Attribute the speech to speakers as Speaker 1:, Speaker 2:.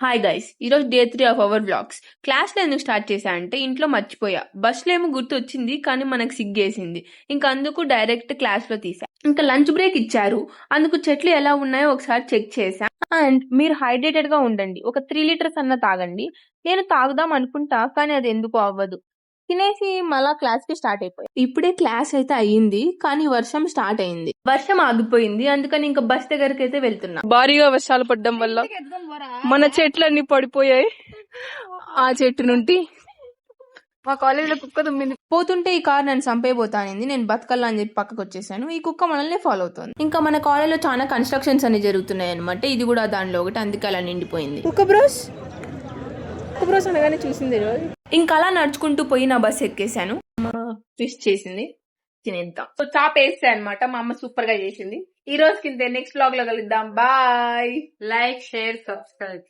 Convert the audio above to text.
Speaker 1: Hi guys, ఈరోజు day 3 of our vlogs. క్లాస్లో ఎందుకు స్టార్ట్ చేశా అంటే ఇంట్లో మర్చిపోయా. బస్సులో ఏమో గుర్తు వచ్చింది కానీ మనకు సిగ్గేసింది. ఇంకా అందుకు డైరెక్ట్ క్లాస్లో తీసా. ఇంకా లంచ్ బ్రేక్ ఇచ్చారు, అందుకు చెట్లు ఎలా ఉన్నాయో ఒకసారి చెక్ చేశా. అండ్ మీరు హైడ్రేటెడ్ గా ఉండండి, ఒక 3 లీటర్స్ అన్న తాగండి. నేను తాగుదాం అనుకుంటా కానీ అది ఎందుకు అవ్వదు. తినేసి మళ్ళా క్లాస్ కి స్టార్ట్ అయిపోయి. ఇప్పుడే క్లాస్ అయితే అయ్యింది కానీ వర్షం స్టార్ట్ అయింది. వర్షం ఆగిపోయింది, అందుకని ఇంకా బస్ దగ్గరికి అయితే వెళ్తున్నా.
Speaker 2: భారీగా వర్షాలు పడ్డం వల్ల మన చెట్లన్నీ పడిపోయాయి. ఆ చెట్టు నుండి మా కాలేజ్ లో కుక్క తుమ్మింది.
Speaker 1: పోతుంటే ఈ కార్ నన్ను చంపేయబోతానింది. నేను బతకల్లా అని చెప్పి పక్కకు వచ్చేసాను. ఈ కుక్క మనల్ని ఫాలో అవుతుంది. ఇంకా మన కాలేజ్ లో చాలా కన్స్ట్రక్షన్స్ అన్ని జరుగుతున్నాయి అనమాట. ఇది కూడా దానిలో ఒకటి, అందుకే అలా నిండిపోయింది.
Speaker 2: కుక్క బ్రోస్ అనగానే చూసింది.
Speaker 1: ఇంకా అలా నడుచుకుంటూ పోయి నా బస్ ఎక్కేసాను. ట్విస్ట్ చేసింది, తినేద్దాం. సో చాప్ వేస్తే అనమాట, మా అమ్మ సూపర్ గా చేసింది. ఈ రోజు కింద నెక్స్ట్ బ్లాగ్ లో కలుద్దాం. బాయ్.
Speaker 3: Like, share, subscribe.